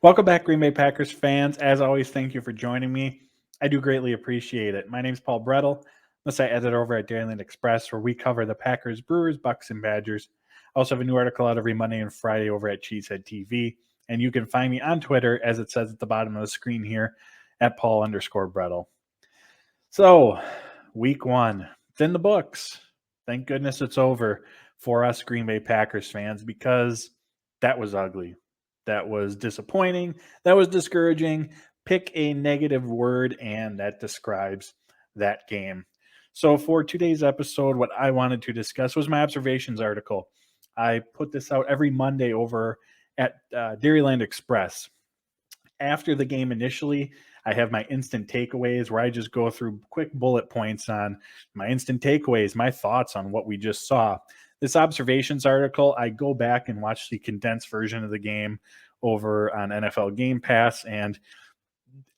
Welcome back, Green Bay Packers fans. As always, thank you for joining me. I do greatly appreciate it. My name's Paul Brettel. I'm the editor over at Dairyland Express, where we cover the Packers, Brewers, Bucks, and Badgers. I also have a new article out every Monday and Friday over at Cheesehead TV. And you can find me on Twitter, as it says at the bottom of the screen here, at Paul_Brettel. So, week one, it's in the books. Thank goodness it's over for us Green Bay Packers fans, because that was ugly. That was disappointing. That was discouraging. Pick a negative word, and that describes that game. So for today's episode, what I wanted to discuss was my observations article. I put this out every Monday over at Dairyland Express. After the game initially, I have my instant takeaways where I just go through quick bullet points on my instant takeaways, my thoughts on what we just saw. This observations article, I go back and watch the condensed version of the game over on NFL Game Pass and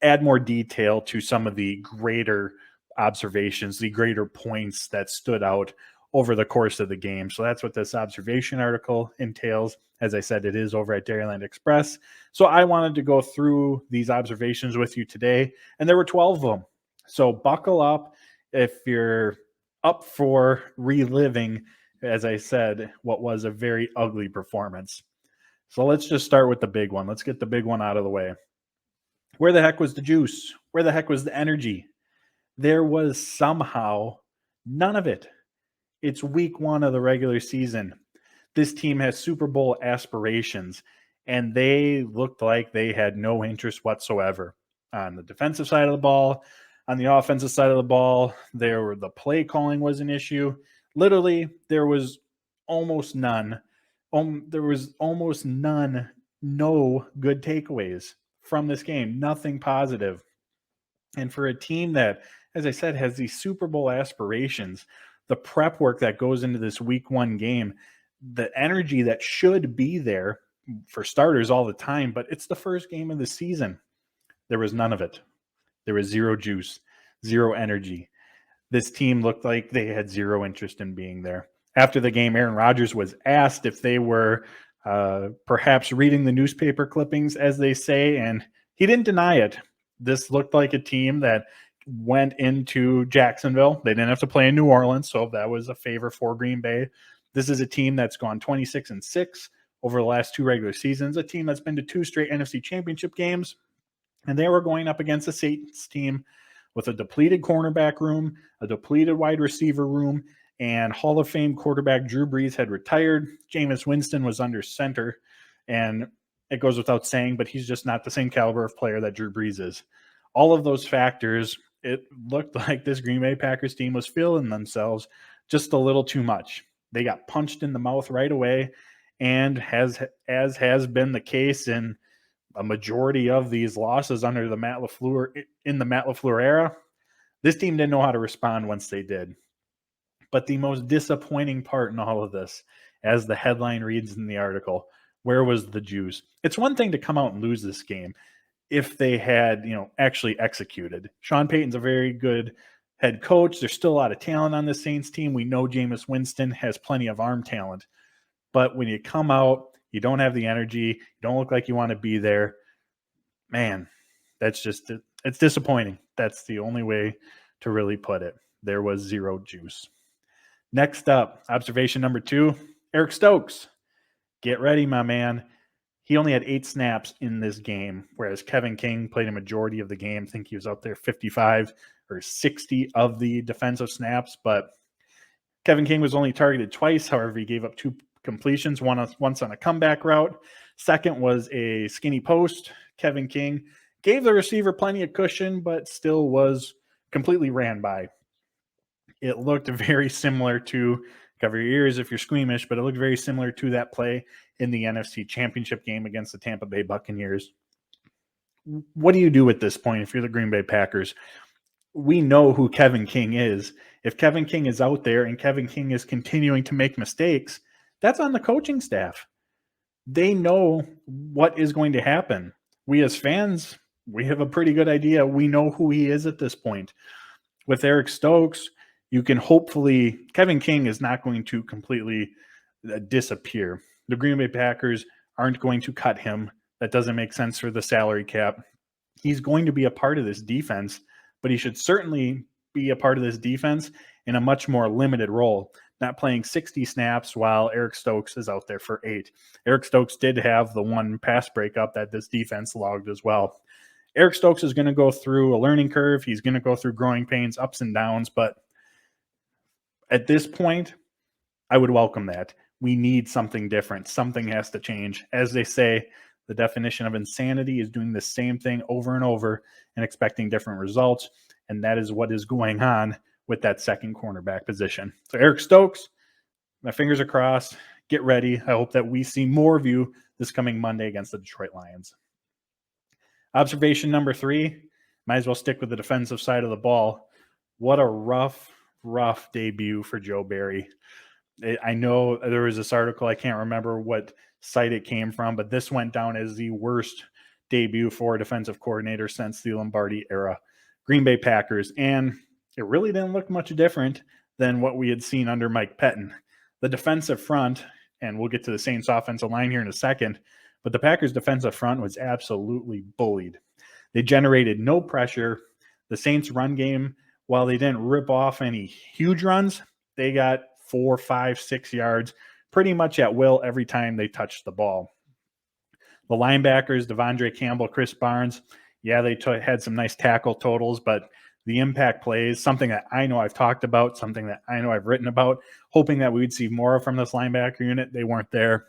add more detail to some of the greater observations, the greater points that stood out over the course of the game. So that's what this observation article entails. As I said, it is over at Dairyland Express. So I wanted to go through these observations with you today, and there were 12 of them. So buckle up if you're up for reliving, as I said, what was a very ugly performance. So let's just start with the big one. Let's get the big one out of the way. Where the heck was the juice? Where the heck was the energy? There was somehow none of it. It's week one of the regular season. This team has Super Bowl aspirations, and they looked like they had no interest whatsoever. On the defensive side of the ball, on the offensive side of the ball, the play calling was an issue. Literally, there was almost none. No good takeaways from this game. Nothing positive. And for a team that, as I said, has these Super Bowl aspirations, the prep work that goes into this week one game, the energy that should be there for starters all the time, but it's the first game of the season. There was none of it. There was zero juice, zero energy. This team looked like they had zero interest in being there. After the game, Aaron Rodgers was asked if they were perhaps reading the newspaper clippings, as they say, and he didn't deny it. This looked like a team that went into Jacksonville. They didn't have to play in New Orleans, so that was a favor for Green Bay. This is a team that's gone 26-6 over the last two regular seasons, a team that's been to two straight NFC Championship games, and they were going up against a Saints team with a depleted cornerback room, a depleted wide receiver room, and Hall of Fame quarterback Drew Brees had retired. Jameis Winston was under center, and it goes without saying, but he's just not the same caliber of player that Drew Brees is. All of those factors, it looked like this Green Bay Packers team was feeling themselves just a little too much. They got punched in the mouth right away, and as has been the case in a majority of these losses under the Matt LaFleur era, this team didn't know how to respond once they did. But the most disappointing part in all of this, as the headline reads in the article, where was the juice? It's one thing to come out and lose this game if they had, actually executed. Sean Payton's a very good head coach. There's still a lot of talent on the Saints team. We know Jameis Winston has plenty of arm talent. But when you come out, you don't have the energy, you don't look like you want to be there, man, it's disappointing. That's the only way to really put it. There was zero juice. Next up, observation number 2, Eric Stokes. Get ready, my man. He only had 8 snaps in this game, whereas Kevin King played a majority of the game. I think he was out there 55 or 60 of the defensive snaps, but Kevin King was only targeted twice. However, he gave up 2 completions, once on a comeback route. Second was a skinny post. Kevin King gave the receiver plenty of cushion, but still was completely ran by. It looked very similar to, cover your ears if you're squeamish, but it looked very similar to that play in the NFC Championship game against the Tampa Bay Buccaneers. What do you do at this point if you're the Green Bay Packers? We know who Kevin King is. If Kevin King is out there and Kevin King is continuing to make mistakes, that's on the coaching staff. They know what is going to happen. We as fans, we have a pretty good idea. We know who he is at this point. With Eric Stokes, you can hopefully, Kevin King is not going to completely disappear. The Green Bay Packers aren't going to cut him. That doesn't make sense for the salary cap. He's going to be a part of this defense, but he should certainly be a part of this defense in a much more limited role, not playing 60 snaps while Eric Stokes is out there for 8. Eric Stokes did have the one pass breakup that this defense logged as well. Eric Stokes is going to go through a learning curve. He's going to go through growing pains, ups and downs, but at this point, I would welcome that. We need something different. Something has to change. As they say, the definition of insanity is doing the same thing over and over and expecting different results. And that is what is going on with that second cornerback position. So Eric Stokes, my fingers are crossed. Get ready. I hope that we see more of you this coming Monday against the Detroit Lions. Observation number 3, might as well stick with the defensive side of the ball. What a rough debut for Joe Barry. I know there was this article, I can't remember what site it came from, but this went down as the worst debut for a defensive coordinator since the Lombardi era. Green Bay Packers, and it really didn't look much different than what we had seen under Mike Pettin. The defensive front, and we'll get to the Saints offensive line here in a second, but the Packers defensive front was absolutely bullied. They generated no pressure. The Saints run game, while they didn't rip off any huge runs, they got 4, 5, 6 yards pretty much at will every time they touched the ball. The linebackers, Devondre Campbell, Chris Barnes, yeah, they had some nice tackle totals, but the impact plays, something that I know I've talked about, something that I know I've written about, hoping that we would see more from this linebacker unit, they weren't there.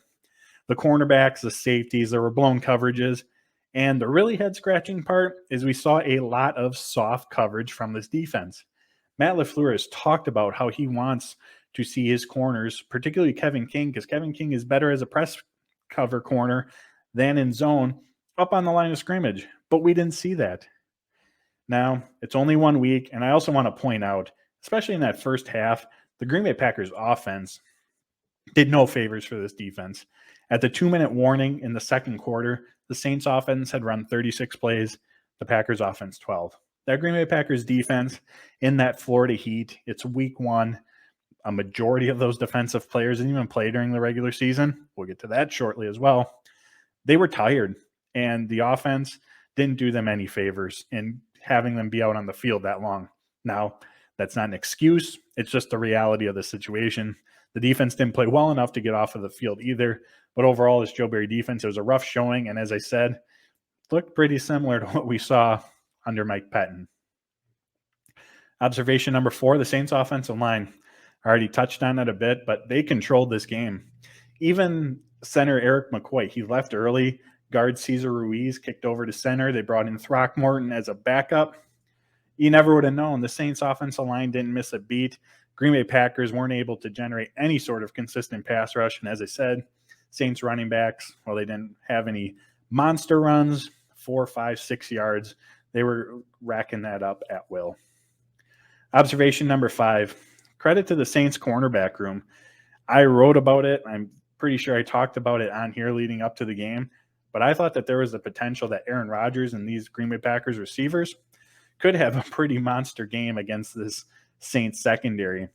The cornerbacks, the safeties, there were blown coverages. And the really head-scratching part is we saw a lot of soft coverage from this defense. Matt LaFleur has talked about how he wants to see his corners, particularly Kevin King, because Kevin King is better as a press cover corner than in zone, up on the line of scrimmage. But we didn't see that. Now, it's only 1 week, and I also want to point out, especially in that first half, the Green Bay Packers offense did no favors for this defense. At the 2-minute warning in the second quarter, the Saints offense had run 36 plays, the Packers offense 12. That Green Bay Packers defense in that Florida heat, it's week 1. A majority of those defensive players didn't even play during the regular season. We'll get to that shortly as well. They were tired, and the offense didn't do them any favors in having them be out on the field that long. Now, that's not an excuse. It's just the reality of the situation. The defense didn't play well enough to get off of the field either. But overall, this Joe Barry defense, it was a rough showing. And as I said, looked pretty similar to what we saw under Mike Pettin. Observation number 4, the Saints offensive line. I already touched on it a bit, but they controlled this game. Even center Eric McCoy, he left early. Guard Cesar Ruiz kicked over to center. They brought in Throckmorton as a backup. You never would have known. The Saints offensive line didn't miss a beat. Green Bay Packers weren't able to generate any sort of consistent pass rush. And as I said, Saints running backs, well, they didn't have any monster runs, 4, 5, 6 yards. They were racking that up at will. Observation number 5, credit to the Saints cornerback room. I wrote about it. I'm pretty sure I talked about it on here leading up to the game, but I thought that there was the potential that Aaron Rodgers and these Green Bay Packers receivers could have a pretty monster game against this Saints secondary.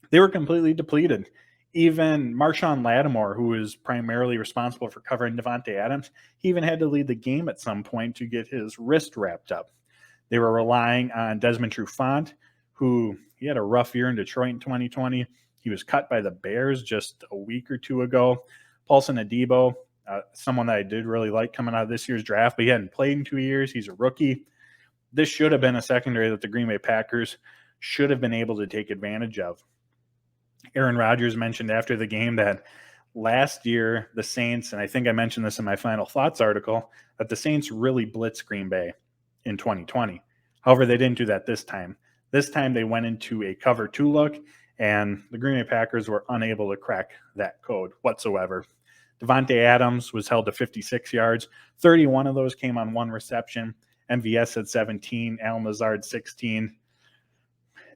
They were completely depleted. Even Marshawn Lattimore, who is primarily responsible for covering Davante Adams, he even had to lead the game at some point to get his wrist wrapped up. They were relying on Desmond Trufant, who he had a rough year in Detroit in 2020. He was cut by the Bears just a week or two ago. Paulson Adebo, someone that I did really like coming out of this year's draft, but he hadn't played in 2 years. He's a rookie. This should have been a secondary that the Green Bay Packers should have been able to take advantage of. Aaron Rodgers mentioned after the game that last year the Saints, and I think I mentioned this in my Final Thoughts article, that the Saints really blitzed Green Bay in 2020. However, they didn't do that this time. This time they went into a cover 2 look, and the Green Bay Packers were unable to crack that code whatsoever. Davante Adams was held to 56 yards. 31 of those came on 1 reception. MVS had 17, Allen Lazard 16.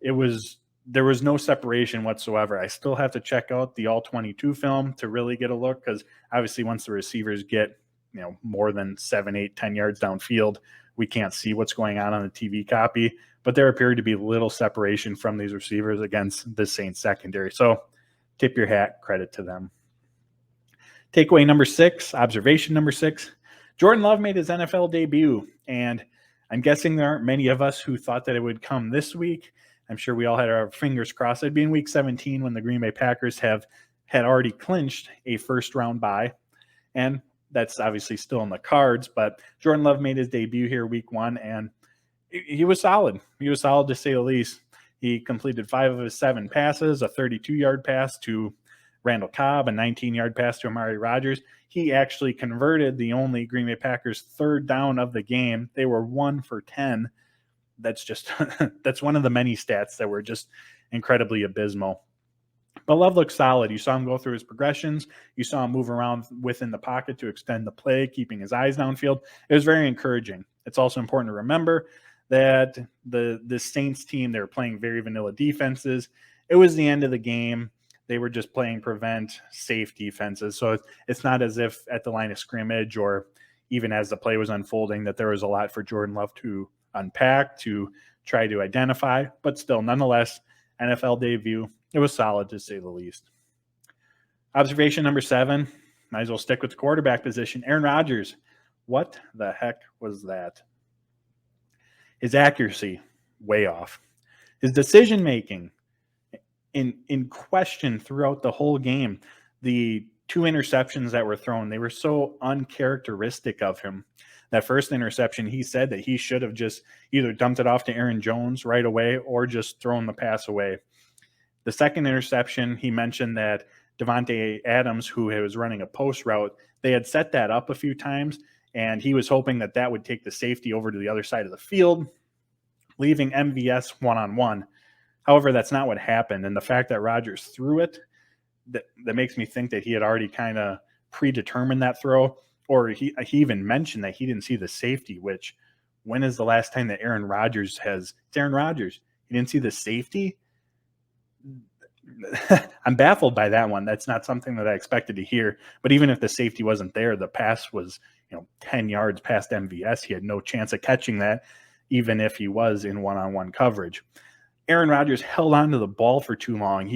There was no separation whatsoever. I still have to check out the all-22 film to really get a look, because obviously once the receivers get more than 7, 8, 10 yards downfield, we can't see what's going on the TV copy. But there appeared to be little separation from these receivers against the Saints secondary. So tip your hat, credit to them. Takeaway number 6, observation number 6, Jordan Love made his NFL debut, and I'm guessing there aren't many of us who thought that it would come this week. I'm sure we all had our fingers crossed. It'd be in week 17 when the Green Bay Packers had already clinched a first-round bye, and that's obviously still in the cards, but Jordan Love made his debut here week 1, and he was solid. He was solid, to say the least. He completed 5 of his 7 passes, a 32-yard pass to Randall Cobb, a 19-yard pass to Amari Rodgers. He actually converted the only Green Bay Packers third down of the game. They were 1 for 10. That's just that's one of the many stats that were just incredibly abysmal. But Love looked solid. You saw him go through his progressions. You saw him move around within the pocket to extend the play, keeping his eyes downfield. It was very encouraging. It's also important to remember that the Saints team, they were playing very vanilla defenses. It was the end of the game. They were just playing prevent safe defenses. So it's not as if at the line of scrimmage or even as the play was unfolding that there was a lot for Jordan Love to unpack, to try to identify. But still, nonetheless, NFL debut, it was solid to say the least. Observation number 7, might as well stick with the quarterback position. Aaron Rodgers, what the heck was that? His accuracy, way off. His decision-making, in question throughout the whole game. The 2 interceptions that were thrown, they were so uncharacteristic of him. That first interception, he said that he should have just either dumped it off to Aaron Jones right away or just thrown the pass away. The second interception, he mentioned that Davante Adams, who was running a post route, they had set that up a few times, and he was hoping that that would take the safety over to the other side of the field, leaving MVS one-on-one. However, that's not what happened. And the fact that Rodgers threw it, that makes me think that he had already kind of predetermined that throw, or he even mentioned that he didn't see the safety, which when is the last time that Aaron Rodgers has – it's Aaron Rodgers. He didn't see the safety? I'm baffled by that one. That's not something that I expected to hear. But even if the safety wasn't there, the pass was 10 yards past MVS. He had no chance of catching that, even if he was in one-on-one coverage. Aaron Rodgers held on to the ball for too long.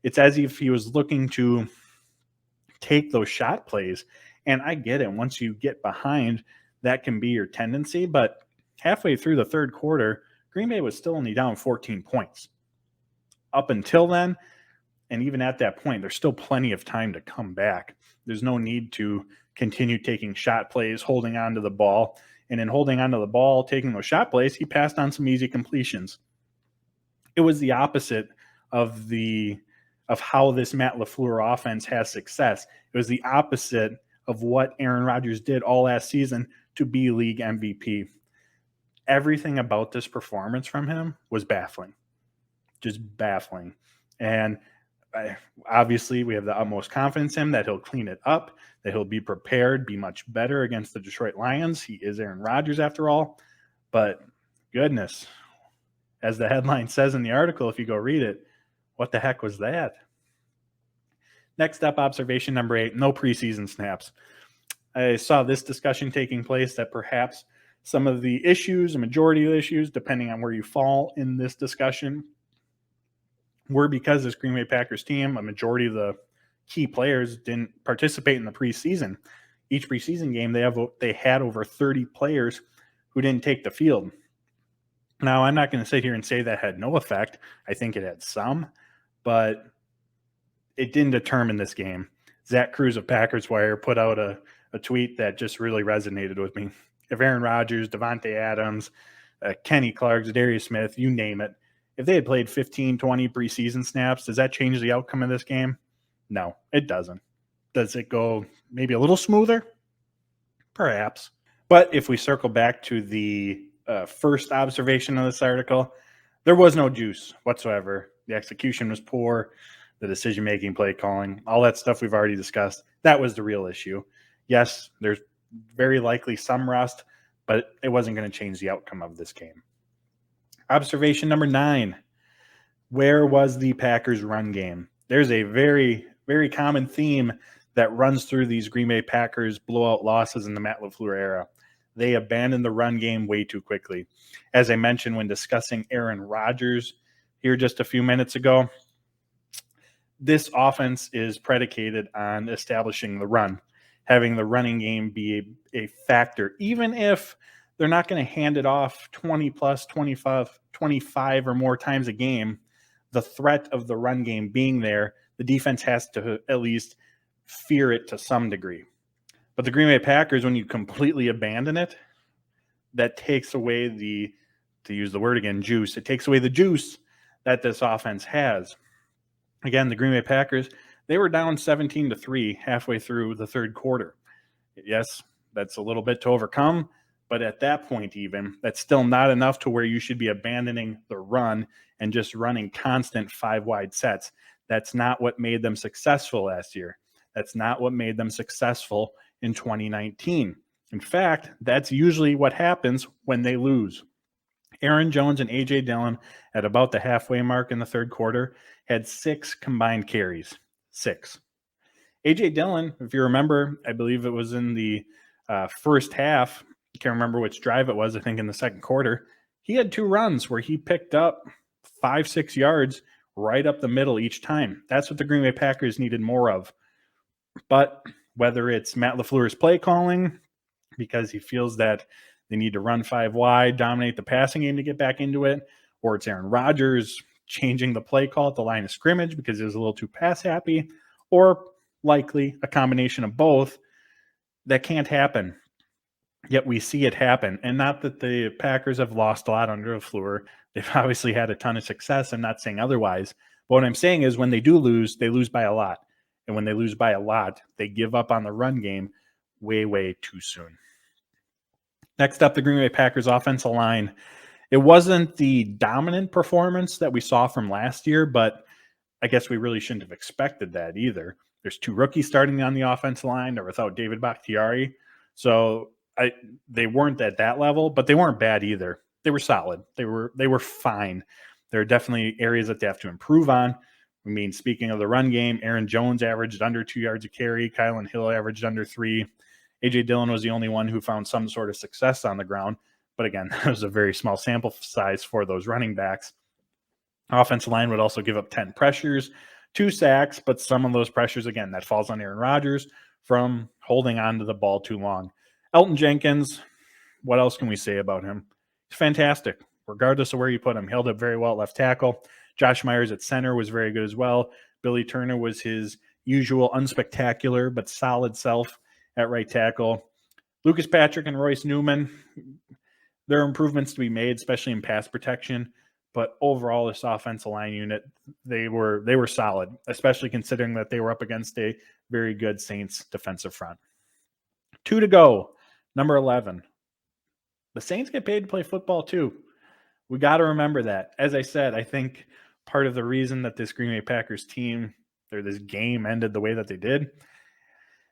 It's as if he was looking to take those shot plays. And I get it. Once you get behind, that can be your tendency. But halfway through the third quarter, Green Bay was still only down 14 points. Up until then, and even at that point, there's still plenty of time to come back. There's no need to continue taking shot plays, holding on to the ball. And in holding on to the ball, taking those shot plays, he passed on some easy completions. It was the opposite of how this Matt LaFleur offense has success. It was the opposite of what Aaron Rodgers did all last season to be league MVP. Everything about this performance from him was baffling, just baffling. And obviously we have the utmost confidence in him that he'll clean it up, that he'll be prepared, be much better against the Detroit Lions. He is Aaron Rodgers after all. But goodness, as the headline says in the article, if you go read it, what the heck was that? Next up, observation number 8, no preseason snaps. I saw this discussion taking place that perhaps some of the issues, a majority of the issues, depending on where you fall in this discussion, were because this Green Bay Packers team, a majority of the key players didn't participate in the preseason. Each preseason game, they had over 30 players who didn't take the field. Now, I'm not going to sit here and say that had no effect. I think it had some, but it didn't determine this game. Zach Cruz of Packers Wire put out a tweet that just really resonated with me. If Aaron Rodgers, Davante Adams, Kenny Clark, Darius Smith, you name it, if they had played 15, 20 preseason snaps, does that change the outcome of this game? No, it doesn't. Does it go maybe a little smoother? Perhaps. But if we circle back to the first observation of this article, there was no juice whatsoever. The execution was poor. The decision-making, play calling, all that stuff we've already discussed. That was the real issue. Yes, there's very likely some rust, but it wasn't going to change the outcome of this game. Observation number 9. Where was the Packers' run game? There's a very, very common theme that runs through these Green Bay Packers blowout losses in the Matt LaFleur era. They abandoned the run game way too quickly. As I mentioned when discussing Aaron Rodgers here just a few minutes ago, this offense is predicated on establishing the run. having the running game be a factor, even if they're not going to hand it off 20 plus 25 or more times a game. The threat of the run game being there, the defense has to at least fear it to some degree. But the Green Bay Packers, when you completely abandon it, that takes away the, to use the word again, juice. It takes away the juice that this offense has. Again, the Green Bay Packers, they were down 17-3 halfway through the third quarter. Yes, that's a little bit to overcome, but at that point even, that's still not enough to where you should be abandoning the run and just running constant 5-wide sets. That's not what made them successful last year. That's not what made them successful in 2019. In fact, that's usually what happens when they lose. Aaron Jones and A.J. Dillon, at about the halfway mark in the third quarter, had 6 combined carries. 6. A.J. Dillon, if you remember, I believe it was in the first half. I can't remember which drive it was. I think in the second quarter. He had 2 runs where he picked up 5-6 yards right up the middle each time. That's what the Green Bay Packers needed more of. But whether it's Matt LaFleur's play calling, because he feels that they need to run 5 wide, dominate the passing game to get back into it, or it's Aaron Rodgers changing the play call at the line of scrimmage because he was a little too pass happy, or likely a combination of both, that can't happen. Yet we see it happen. And not that the Packers have lost a lot under LaFleur. They've obviously had a ton of success. I'm not saying otherwise. But what I'm saying is when they do lose, they lose by a lot. And when they lose by a lot, they give up on the run game way, way too soon. Next up, the Green Bay Packers offensive line. It wasn't the dominant performance that we saw from last year, but I guess we really shouldn't have expected that either. There's 2 rookies starting on the offensive line. They're without David Bakhtiari. So they weren't at that level, but they weren't bad either. They were solid. They were fine. There are definitely areas that they have to improve on. I mean, speaking of the run game, Aaron Jones averaged under 2 yards a carry. Kylan Hill averaged under 3. A.J. Dillon was the only one who found some sort of success on the ground. But again, that was a very small sample size for those running backs. Offensive line would also give up 10 pressures, 2 sacks, but some of those pressures, again, that falls on Aaron Rodgers from holding on to the ball too long. Elton Jenkins, what else can we say about him? He's fantastic, regardless of where you put him. He held up very well at left tackle. Josh Myers at center was very good as well. Billy Turner was his usual unspectacular but solid self at right tackle. Lucas Patrick and Royce Newman, there are improvements to be made, especially in pass protection. But overall, this offensive line unit, they were solid, especially considering that they were up against a very good Saints defensive front. 2 to go, number 11. The Saints get paid to play football too. We got to remember that. As I said, I think part of the reason that this Green Bay Packers team, or this game ended the way that they did,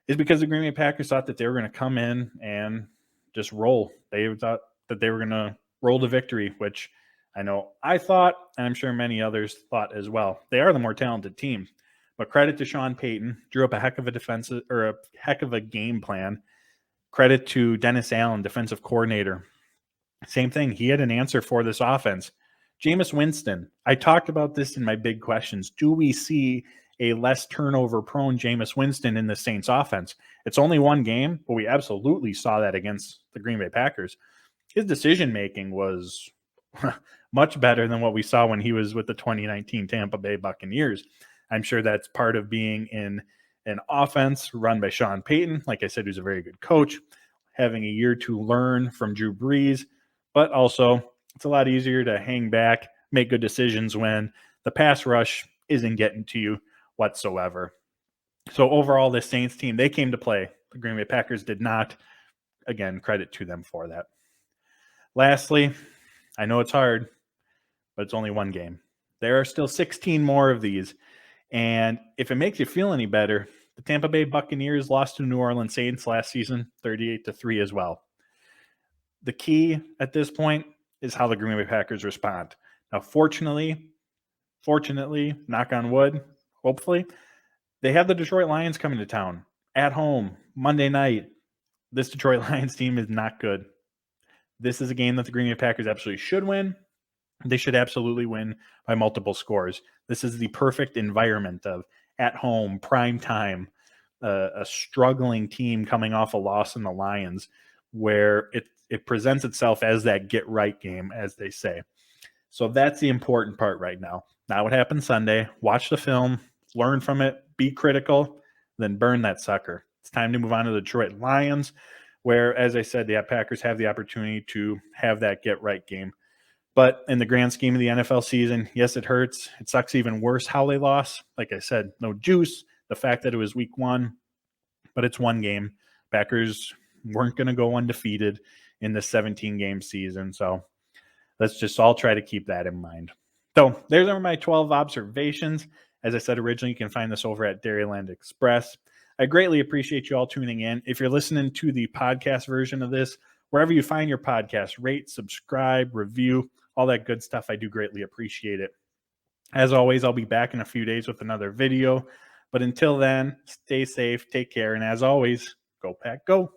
is because the Green Bay Packers thought that they were going to come in and just roll. They thought that they were going to roll to victory, which I know I thought, and I'm sure many others thought as well. They are the more talented team. But credit to Sean Payton, drew up a heck of a defensive or a heck of a game plan. Credit to Dennis Allen, defensive coordinator. Same thing. He had an answer for this offense. Jameis Winston. I talked about this in my big questions. Do we see a less turnover-prone Jameis Winston in the Saints offense? It's only one game, but we absolutely saw that against the Green Bay Packers. His decision-making was much better than what we saw when he was with the 2019 Tampa Bay Buccaneers. I'm sure that's part of being in an offense run by Sean Payton. Like I said, who's a very good coach, having a year to learn from Drew Brees, but also it's a lot easier to hang back, make good decisions when the pass rush isn't getting to you whatsoever. So overall, this Saints team, they came to play. The Green Bay Packers did not. Again, credit to them for that. Lastly, I know it's hard, but it's only one game. There are still 16 more of these. And if it makes you feel any better, the Tampa Bay Buccaneers lost to New Orleans Saints last season, 38-3 as well. The key at this point is how the Green Bay Packers respond. Now, fortunately, knock on wood, hopefully, they have the Detroit Lions coming to town at home Monday night. This Detroit Lions team is not good. This is a game that the Green Bay Packers absolutely should win. They should absolutely win by multiple scores. This is the perfect environment of at home, prime time, a struggling team coming off a loss in the Lions, where it presents itself as that get right game, as they say. So that's the important part right now. Not what happened Sunday. Watch the film, learn from it, be critical, then burn that sucker. It's time to move on to the Detroit Lions, where, as I said, the Packers have the opportunity to have that get right game. But in the grand scheme of the NFL season, yes, it hurts. It sucks even worse how they lost. Like I said, no juice. The fact that it was week one, but it's one game. Packers weren't going to go undefeated in the 17-game season. So let's just all try to keep that in mind. So there's my 12 observations. As I said originally, you can find this over at Dairyland Express. I greatly appreciate you all tuning in. If you're listening to the podcast version of this, wherever you find your podcast, rate, subscribe, review, all that good stuff. I do greatly appreciate it. As always, I'll be back in a few days with another video. But until then, stay safe, take care, and as always, go Pack, go.